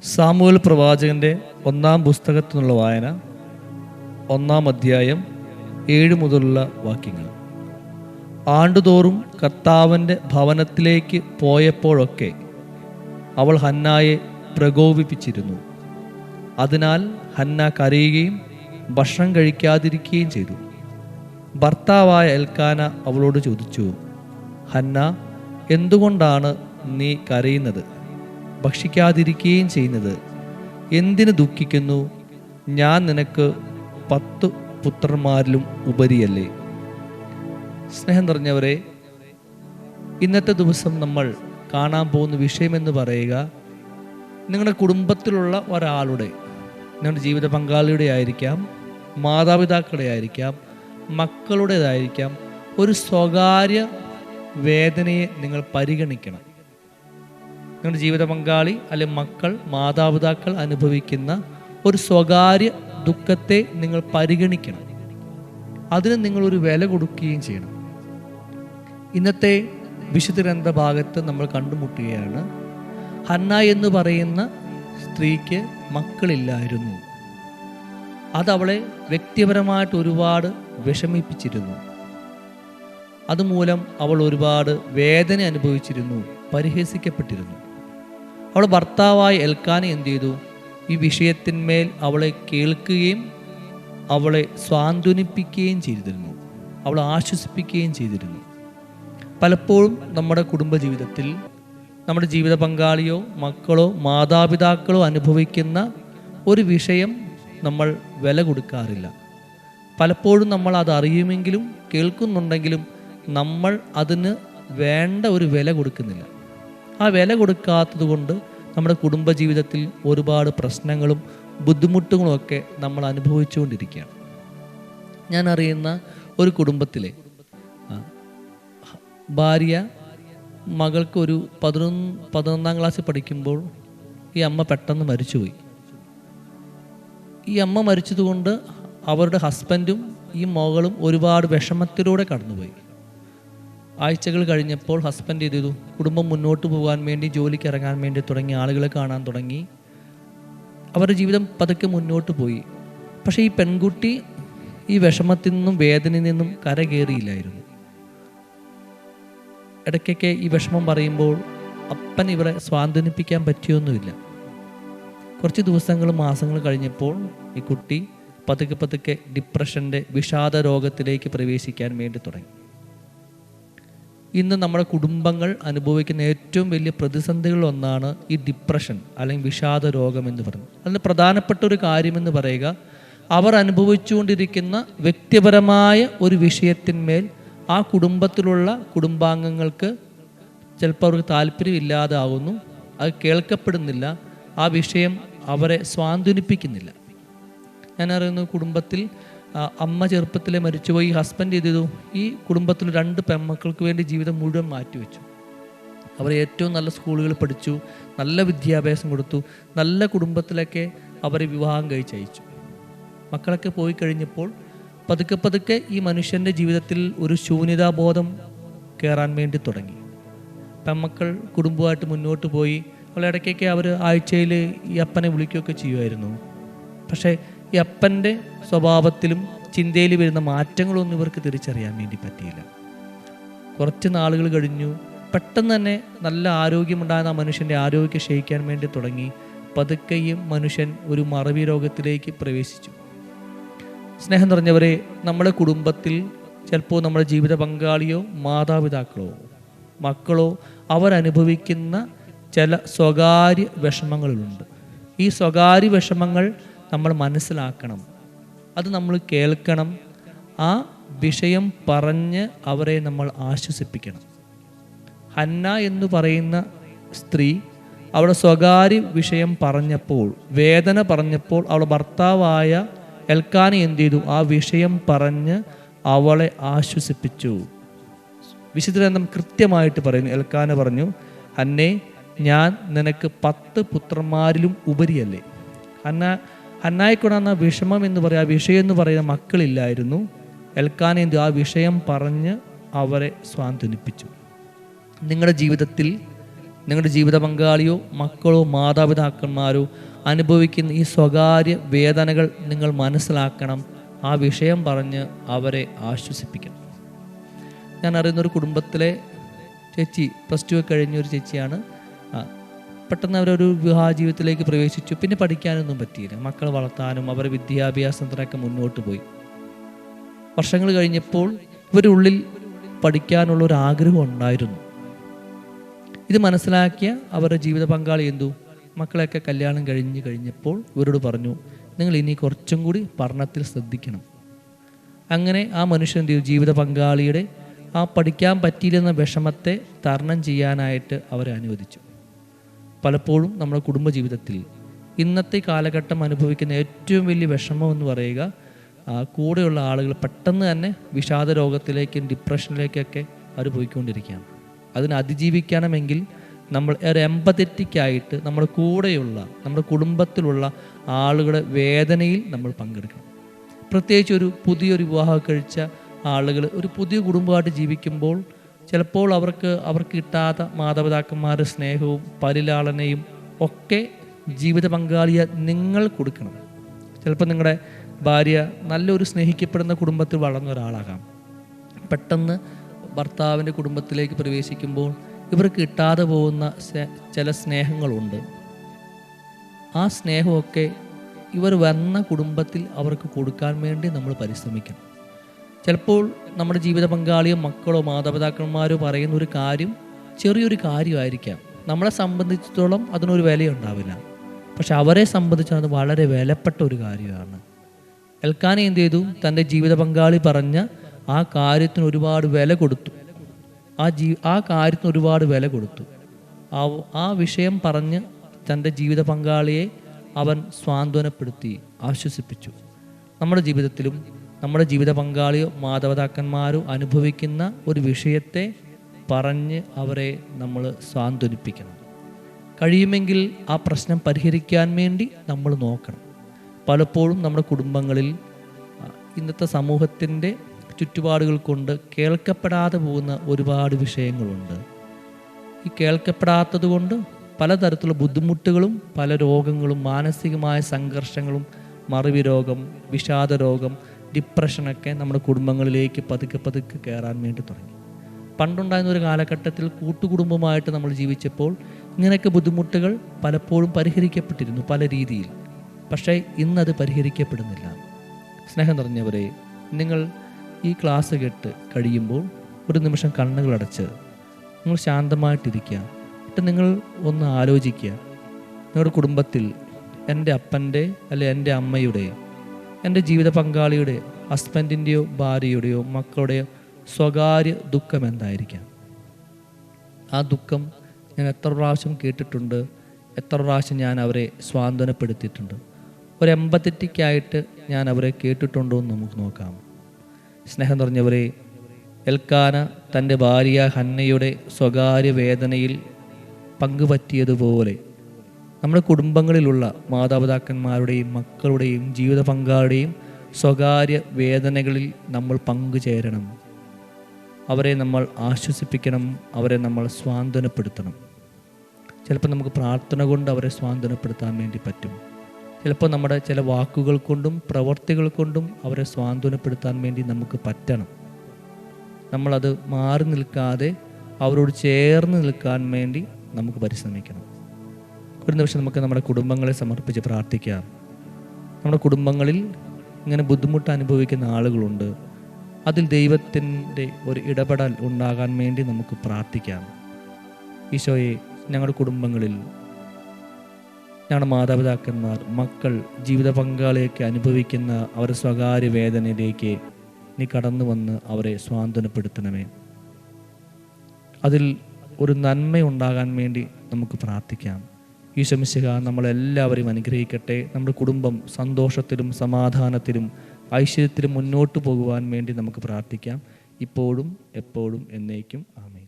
Samuel പ്രവാചകന്റെ 1-ാം പുസ്തകത്തിൽ നിന്നുള്ള വായന 1-ാം അധ്യായം 7 മുതലുള്ള വാക്യങ്ങൾ. ആണ്ടുതോറും കർത്താവിൻ്റെ ഭവനത്തിലേക്ക് പോയപ്പോഴൊക്കെ അവൾ ഹന്നായെ പ്രകോപിപ്പിച്ചിരുന്നു. അതിനാൽ ഹന്ന കരയുകയും ഭക്ഷണം കഴിക്കാതിരിക്കുകയും ചെയ്തു. ഭർത്താവായ എൽക്കാന അവളോട് ചോദിച്ചു, ഹന്ന, എന്തുകൊണ്ടാണ് നീ കരയുന്നത്, ഭക്ഷിക്കാതിരിക്കുകയും ചെയ്യുന്നത്? എന്തിനു ദുഃഖിക്കുന്നു? ഞാൻ നിനക്ക് 10 പുത്രന്മാരിലും ഉപരിയല്ലേ? സ്നേഹം നിറഞ്ഞവരെ, ഇന്നത്തെ ദിവസം നമ്മൾ കാണാൻ പോകുന്ന വിഷയമെന്ന് പറയുക, നിങ്ങളുടെ കുടുംബത്തിലുള്ള ഒരാളുടെ, നിങ്ങളുടെ ജീവിത പങ്കാളിയുടെ ആയിരിക്കാം, മാതാപിതാക്കളുടെ ആയിരിക്കാം, മക്കളുടേതായിരിക്കാം, ഒരു സ്വകാര്യ വേദനയെ നിങ്ങൾ പരിഗണിക്കണം. നിങ്ങളുടെ ജീവിത പങ്കാളി അല്ലെങ്കിൽ മക്കൾ, മാതാപിതാക്കൾ അനുഭവിക്കുന്ന ഒരു സ്വകാര്യ ദുഃഖത്തെ നിങ്ങൾ പരിഗണിക്കണം. അതിന് നിങ്ങളൊരു വില കൊടുക്കുകയും ചെയ്യണം. ഇന്നത്തെ വിശുദ്ധ ഗ്രന്ഥ ഭാഗത്ത് നമ്മൾ കണ്ടുമുട്ടുകയാണ്, ഹന്ന എന്ന് പറയുന്ന സ്ത്രീക്ക് മക്കളില്ലായിരുന്നു. അതവളെ വ്യക്തിപരമായിട്ട് ഒരുപാട് വിഷമിപ്പിച്ചിരുന്നു. അതുമൂലം അവൾ ഒരുപാട് വേദന അനുഭവിച്ചിരുന്നു, പരിഹസിക്കപ്പെട്ടിരുന്നു. അവളുടെ ഭർത്താവായ എൽക്കാന എന്ത് ചെയ്തു? ഈ വിഷയത്തിന്മേൽ അവളെ കേൾക്കുകയും അവളെ സ്വാന്തനിപ്പിക്കുകയും ചെയ്തിരുന്നു, അവളെ ആശ്വസിപ്പിക്കുകയും ചെയ്തിരുന്നു. പലപ്പോഴും നമ്മുടെ കുടുംബജീവിതത്തിൽ നമ്മുടെ ജീവിത പങ്കാളിയോ മക്കളോ മാതാപിതാക്കളോ അനുഭവിക്കുന്ന ഒരു വിഷയം നമ്മൾ വില കൊടുക്കാറില്ല. പലപ്പോഴും നമ്മൾ അത് അറിയുമെങ്കിലും കേൾക്കുന്നുണ്ടെങ്കിലും നമ്മൾ അതിന് വേണ്ട ഒരു വില കൊടുക്കുന്നില്ല. ആ വില കൊടുക്കാത്തത് കൊണ്ട് നമ്മുടെ കുടുംബജീവിതത്തിൽ ഒരുപാട് പ്രശ്നങ്ങളും ബുദ്ധിമുട്ടുകളും ഒക്കെ നമ്മൾ അനുഭവിച്ചുകൊണ്ടിരിക്കുകയാണ്. ഞാൻ അറിയുന്ന ഒരു കുടുംബത്തിലെ ഭാര്യ മകൾക്ക് ഒരു 11-ാം ക്ലാസ്സിൽ പഠിക്കുമ്പോൾ ഈ അമ്മ പെട്ടെന്ന് മരിച്ചുപോയി. ഈ അമ്മ മരിച്ചതുകൊണ്ട് അവരുടെ ഹസ്ബൻഡും ഈ മകളും ഒരുപാട് വിഷമത്തിലൂടെ കടന്നുപോയി. ആഴ്ചകൾ കഴിഞ്ഞപ്പോൾ ഹസ്ബൻഡ് ചെയ്തു, കുടുംബം മുന്നോട്ട് പോകാൻ വേണ്ടി, ജോലിക്ക് ഇറങ്ങാൻ വേണ്ടി തുടങ്ങി, ആളുകളെ കാണാൻ തുടങ്ങി. അവരുടെ ജീവിതം പതുക്കെ മുന്നോട്ട് പോയി. പക്ഷേ ഈ പെൺകുട്ടി ഈ വിഷമത്തിൽ നിന്നും വേദനയിൽ നിന്നും കരകയറിയില്ലായിരുന്നു. ഇടയ്ക്കൊക്കെ ഈ വിഷമം പറയുമ്പോൾ അപ്പൻ ഇവരെ സ്വാന്തനിപ്പിക്കാൻ പറ്റിയൊന്നുമില്ല. കുറച്ച് ദിവസങ്ങൾ മാസങ്ങൾ കഴിഞ്ഞപ്പോൾ ഈ കുട്ടി പതുക്കെ ഡിപ്രഷൻ്റെ വിഷാദ രോഗത്തിലേക്ക് പ്രവേശിക്കാൻ വേണ്ടി തുടങ്ങി. ഇന്ന് നമ്മുടെ കുടുംബങ്ങൾ അനുഭവിക്കുന്ന ഏറ്റവും വലിയ പ്രതിസന്ധികളിലൊന്നാണ് ഈ ഡിപ്രഷൻ അല്ലെങ്കിൽ വിഷാദ രോഗം എന്ന് പറയുന്നത്. അതിന് പ്രധാനപ്പെട്ട ഒരു കാര്യമെന്ന് പറയുക, അവർ അനുഭവിച്ചുകൊണ്ടിരിക്കുന്ന വ്യക്തിപരമായ ഒരു വിഷയത്തിന്മേൽ ആ കുടുംബത്തിലുള്ള കുടുംബാംഗങ്ങൾക്ക് ചിലപ്പോൾ അവർക്ക് താല്പര്യമില്ലാതാവുന്നു, അത് കേൾക്കപ്പെടുന്നില്ല, ആ വിഷയം അവരെ സ്വാന്തനിപ്പിക്കുന്നില്ല. ഞാൻ അറിയുന്ന കുടുംബത്തിൽ അമ്മ ചെറുപ്പത്തിലെ മരിച്ചുപോയി. ഹസ്ബൻഡ് ചെയ്തു, ഈ കുടുംബത്തിൽ 2 പെൺമക്കൾക്ക് വേണ്ടി ജീവിതം മുഴുവൻ മാറ്റിവെച്ചു. അവർ ഏറ്റവും നല്ല സ്കൂളുകളിൽ പഠിച്ചു, നല്ല വിദ്യാഭ്യാസം കൊടുത്തു, നല്ല കുടുംബത്തിലൊക്കെ അവരെ വിവാഹം കഴിച്ചയച്ചു. മക്കളൊക്കെ പോയി കഴിഞ്ഞപ്പോൾ പതുക്കെ ഈ മനുഷ്യൻ്റെ ജീവിതത്തിൽ ഒരു ശൂന്യതാബോധം കയറാൻ വേണ്ടി തുടങ്ങി. പെൺമക്കൾ കുടുംബമായിട്ട് മുന്നോട്ട് പോയി. അവളെ ഇടയ്ക്കൊക്കെ അവർ ആഴ്ചയിൽ ഈ അപ്പനെ വിളിക്കുകയൊക്കെ ചെയ്യുമായിരുന്നു. പക്ഷേ ഈ അപ്പൻ്റെ സ്വഭാവത്തിലും ചിന്തയിൽ വരുന്ന മാറ്റങ്ങളൊന്നും ഇവർക്ക് തിരിച്ചറിയാൻ വേണ്ടി പറ്റിയില്ല. കുറച്ച് നാളുകൾ കഴിഞ്ഞു. പെട്ടെന്ന് തന്നെ നല്ല ആരോഗ്യമുണ്ടാകുന്ന ആ മനുഷ്യൻ്റെ ആരോഗ്യം ക്ഷയിക്കാൻ വേണ്ടി തുടങ്ങി. പതുക്കെയും മനുഷ്യൻ ഒരു മറവി രോഗത്തിലേക്ക് പ്രവേശിച്ചു. സ്നേഹം നിറഞ്ഞവരെ, നമ്മുടെ കുടുംബത്തിൽ ചിലപ്പോൾ നമ്മുടെ ജീവിത പങ്കാളിയോ മാതാപിതാക്കളോ മക്കളോ അവരനുഭവിക്കുന്ന ചില സ്വകാര്യ വിഷമങ്ങളുണ്ട്. ഈ സ്വകാര്യ വിഷമങ്ങൾ നമ്മൾ മനസ്സിലാക്കണം, അത് നമ്മൾ കേൾക്കണം. ആ വിഷയം പറഞ്ഞ് അവരെ നമ്മൾ ആശ്വസിപ്പിക്കണം. ഹന്ന എന്ന് പറയുന്ന സ്ത്രീ അവളുടെ സ്വകാര്യ വിഷയം പറഞ്ഞപ്പോൾ, വേദന പറഞ്ഞപ്പോൾ, അവളുടെ ഭർത്താവായ എൽക്കാന എന്ത് ചെയ്തു? ആ വിഷയം പറഞ്ഞ് അവളെ ആശ്വസിപ്പിച്ചു. വിശുദ്ധ ഗ്രന്ഥം കൃത്യമായിട്ട് പറയുന്നു, എൽക്കാന പറഞ്ഞു, ഹന്നേ, ഞാൻ നിനക്ക് 10 പുത്രന്മാരിലും ഉപരിയല്ലേ? ഹന്നായിക്കൊണ്ടാകുന്ന വിഷമം എന്ന് പറയുക, ആ വിഷയം എന്ന് പറയുന്ന മക്കളില്ലായിരുന്നു. എൽക്കാന എന്ത്? ആ വിഷയം പറഞ്ഞ് അവരെ സ്വാന്തനിപ്പിച്ചു. നിങ്ങളുടെ ജീവിതത്തിൽ നിങ്ങളുടെ ജീവിത പങ്കാളിയോ മക്കളോ മാതാപിതാക്കന്മാരോ അനുഭവിക്കുന്ന ഈ സ്വകാര്യ വേദനകൾ നിങ്ങൾ മനസ്സിലാക്കണം. ആ വിഷയം പറഞ്ഞ് അവരെ ആശ്വസിപ്പിക്കണം. ഞാൻ അറിയുന്നൊരു കുടുംബത്തിലെ ചേച്ചി, +2 കഴിഞ്ഞൊരു ചേച്ചിയാണ്. പെട്ടെന്ന് അവരൊരു വിവാഹ ജീവിതത്തിലേക്ക് പ്രവേശിച്ചു. പിന്നെ പഠിക്കാനൊന്നും പറ്റിയില്ല. മക്കളെ വളർത്താനും അവരുടെ വിദ്യാഭ്യാസത്തിനൊക്കെ മുന്നോട്ട് പോയി. വർഷങ്ങൾ കഴിഞ്ഞപ്പോൾ ഇവരുടെ ഉള്ളിൽ പഠിക്കാനുള്ള ഒരു ആഗ്രഹം ഉണ്ടായിരുന്നു. ഇത് മനസ്സിലാക്കിയ അവരുടെ ജീവിത പങ്കാളി മക്കളെയൊക്കെ കല്യാണം കഴിഞ്ഞപ്പോൾ ഇവരോട് പറഞ്ഞു, നിങ്ങൾ ഇനി കുറച്ചും കൂടി പഠനത്തിൽ ശ്രദ്ധിക്കണം. അങ്ങനെ ആ മനുഷ്യൻ ജീവിത പങ്കാളിയുടെ ആ പഠിക്കാൻ പറ്റിയില്ലെന്ന വിഷമത്തെ തരണം ചെയ്യാനായിട്ട് അവരെ അനുവദിച്ചു. പലപ്പോഴും നമ്മുടെ കുടുംബജീവിതത്തിൽ ഇന്നത്തെ കാലഘട്ടം അനുഭവിക്കുന്ന ഏറ്റവും വലിയ വിഷമം എന്ന് പറയുക, കൂടെയുള്ള ആളുകൾ പെട്ടെന്ന് തന്നെ വിഷാദ രോഗത്തിലേക്കും ഡിപ്രഷനിലേക്കൊക്കെ അവർ പോയിക്കൊണ്ടിരിക്കുകയാണ്. അതിനെ അതിജീവിക്കണമെങ്കിൽ നമ്മൾ ഒരു എമ്പത്തറ്റിക്കായിട്ട് നമ്മുടെ കൂടെയുള്ള, നമ്മുടെ കുടുംബത്തിലുള്ള ആളുകളുടെ വേദനയിൽ നമ്മൾ പങ്കെടുക്കണം. പ്രത്യേകിച്ച് ഒരു പുതിയൊരു വിവാഹം കഴിച്ച ആളുകൾ ഒരു പുതിയ കുടുംബമായിട്ട് ജീവിക്കുമ്പോൾ ചിലപ്പോൾ അവർക്ക് കിട്ടാത്ത മാതാപിതാക്കന്മാരുടെ സ്നേഹവും പരിലാളനയും ഒക്കെ ജീവിത പങ്കാളിയെ നിങ്ങൾ കൊടുക്കണം. ചിലപ്പോൾ നിങ്ങളുടെ ഭാര്യ നല്ലൊരു സ്നേഹിക്കപ്പെടുന്ന കുടുംബത്തിൽ വളർന്ന ഒരാളാകാം. പെട്ടെന്ന് ഭർത്താവിൻ്റെ കുടുംബത്തിലേക്ക് പ്രവേശിക്കുമ്പോൾ ഇവർക്ക് കിട്ടാതെ പോകുന്ന ചില സ്നേഹങ്ങളുണ്ട്. ആ സ്നേഹമൊക്കെ ഇവർ വന്ന കുടുംബത്തിൽ അവർക്ക് കൊടുക്കാൻ വേണ്ടി നമ്മൾ പരിശ്രമിക്കണം. ചിലപ്പോൾ നമ്മുടെ ജീവിത പങ്കാളിയോ മക്കളോ മാതാപിതാക്കന്മാരോ പറയുന്ന ഒരു കാര്യം ചെറിയൊരു കാര്യമായിരിക്കാം. നമ്മളെ സംബന്ധിച്ചിടത്തോളം അതിനൊരു വിലയുണ്ടാവില്ല. പക്ഷെ അവരെ സംബന്ധിച്ച് അത് വളരെ വിലപ്പെട്ട ഒരു കാര്യമാണ്. എൽക്കാന എന്ത് ചെയ്തു? തൻ്റെ ജീവിത പങ്കാളി പറഞ്ഞ ആ കാര്യത്തിന് ഒരുപാട് വില കൊടുത്തു. ആ കാര്യത്തിന് ഒരുപാട് വില കൊടുത്തു. ആ വിഷയം പറഞ്ഞ് തൻ്റെ ജീവിത പങ്കാളിയെ അവൻ സ്വാന്തനപ്പെടുത്തി, ആശ്വസിപ്പിച്ചു. നമ്മുടെ ജീവിതത്തിലും നമ്മുടെ ജീവിത പങ്കാളിയോ മാതാപിതാക്കന്മാരോ അനുഭവിക്കുന്ന ഒരു വിഷയത്തെ പറഞ്ഞ് അവരെ നമ്മൾ സ്വാന്തനിപ്പിക്കണം. കഴിയുമെങ്കിൽ ആ പ്രശ്നം പരിഹരിക്കാൻ വേണ്ടി നമ്മൾ നോക്കണം. പലപ്പോഴും നമ്മുടെ കുടുംബങ്ങളിൽ ഇന്നത്തെ സമൂഹത്തിൻ്റെ ചുറ്റുപാടുകൾ കൊണ്ട് കേൾക്കപ്പെടാതെ പോകുന്ന ഒരുപാട് വിഷയങ്ങളുണ്ട്. ഈ കേൾക്കപ്പെടാത്തത് കൊണ്ട് പലതരത്തിലുള്ള ബുദ്ധിമുട്ടുകളും പല രോഗങ്ങളും മാനസികമായ സംഘർഷങ്ങളും മറവി രോഗം, വിഷാദ രോഗം, ഡിപ്രഷനൊക്കെ നമ്മുടെ കുടുംബങ്ങളിലേക്ക് പതുക്കെ കയറാൻ വേണ്ടി തുടങ്ങി. പണ്ടുണ്ടായിരുന്ന ഒരു കാലഘട്ടത്തിൽ കൂട്ടുകുടുംബമായിട്ട് നമ്മൾ ജീവിച്ചപ്പോൾ ഇങ്ങനെയൊക്കെ ബുദ്ധിമുട്ടുകൾ പലപ്പോഴും പരിഹരിക്കപ്പെട്ടിരുന്നു പല രീതിയിൽ. പക്ഷേ ഇന്നത് പരിഹരിക്കപ്പെടുന്നില്ല. സ്നേഹം നിറഞ്ഞവരെ, നിങ്ങൾ ഈ ക്ലാസ് കേട്ട് കഴിയുമ്പോൾ ഒരു നിമിഷം കണ്ണുകളടച്ച് നിങ്ങൾ ശാന്തമായിട്ടിരിക്കുക. എന്നിട്ട് നിങ്ങൾ ഒന്ന് ആലോചിക്കുക, നിങ്ങളുടെ കുടുംബത്തിൽ എൻ്റെ അപ്പൻ്റെ അല്ലെ എൻ്റെ അമ്മയുടെ, എൻ്റെ ജീവിത പങ്കാളിയുടെ, ഹസ്ബൻഡിൻ്റെയോ ഭാര്യയുടെയോ മക്കളുടെയോ സ്വകാര്യ ദുഃഖം എന്തായിരിക്കാം? ആ ദുഃഖം ഞാൻ എത്ര പ്രാവശ്യം കേട്ടിട്ടുണ്ട്, എത്ര പ്രാവശ്യം ഞാൻ അവരെ സ്വാന്തനപ്പെടുത്തിയിട്ടുണ്ട്, ഒരു എമ്പത്തറ്റിക്കായിട്ട് ഞാൻ അവരെ കേട്ടിട്ടുണ്ടോ എന്ന് നമുക്ക് നോക്കാം. സ്നേഹം നിറഞ്ഞവരെ, എൽക്കാന തൻ്റെ ഭാര്യ ഹന്നയുടെ സ്വകാര്യ വേദനയിൽ പങ്കുപറ്റിയതുപോലെ നമ്മുടെ കുടുംബങ്ങളിലുള്ള മാതാപിതാക്കന്മാരുടെയും മക്കളുടെയും ജീവിത പങ്കാളിയുടെയും സ്വകാര്യ വേദനകളിൽ നമ്മൾ പങ്കുചേരണം. അവരെ നമ്മൾ ആശ്വസിപ്പിക്കണം, അവരെ നമ്മൾ സ്വാന്തനപ്പെടുത്തണം. ചിലപ്പോൾ നമുക്ക് പ്രാർത്ഥന കൊണ്ട് അവരെ സ്വാന്തനപ്പെടുത്താൻ വേണ്ടി പറ്റും. ചിലപ്പോൾ നമ്മുടെ ചില വാക്കുകൾ കൊണ്ടും പ്രവർത്തികൾ കൊണ്ടും അവരെ സ്വാന്തനപ്പെടുത്താൻ വേണ്ടി നമുക്ക് പറ്റണം. നമ്മളത് മാറി നിൽക്കാതെ അവരോട് ചേർന്ന് നിൽക്കാൻ വേണ്ടി നമുക്ക് പരിശ്രമിക്കണം. ഒരു നിമിഷം നമുക്ക് നമ്മുടെ കുടുംബങ്ങളെ സമർപ്പിച്ച് പ്രാർത്ഥിക്കാം. നമ്മുടെ കുടുംബങ്ങളിൽ ഇങ്ങനെ ബുദ്ധിമുട്ട് അനുഭവിക്കുന്ന ആളുകളുണ്ട്. അതിൽ ദൈവത്തിൻ്റെ ഒരു ഇടപെടൽ ഉണ്ടാകാൻ വേണ്ടി നമുക്ക് പ്രാർത്ഥിക്കാം. ഈശോയെ, ഞങ്ങളുടെ കുടുംബങ്ങളിൽ ഞങ്ങളുടെ മാതാപിതാക്കന്മാർ, മക്കൾ, ജീവിത പങ്കാളിയൊക്കെ അനുഭവിക്കുന്ന അവരുടെ സ്വകാര്യ വേദനയിലേക്ക് നീ കടന്നു വന്ന് അവരെ സ്വാന്തനപ്പെടുത്തണമേ. അതിൽ ഒരു നന്മയുണ്ടാകാൻ വേണ്ടി നമുക്ക് പ്രാർത്ഥിക്കാം. ഈശോ മിശിഹാ നമ്മളെല്ലാവരെയും അനുഗ്രഹിക്കട്ടെ. നമ്മുടെ കുടുംബം സന്തോഷത്തിലും സമാധാനത്തിലും ഐശ്വര്യത്തിലും മുന്നോട്ട് പോകുവാൻ വേണ്ടി നമുക്ക് പ്രാർത്ഥിക്കാം. ഇപ്പോഴും എപ്പോഴും എന്നേക്കും. ആമേൻ.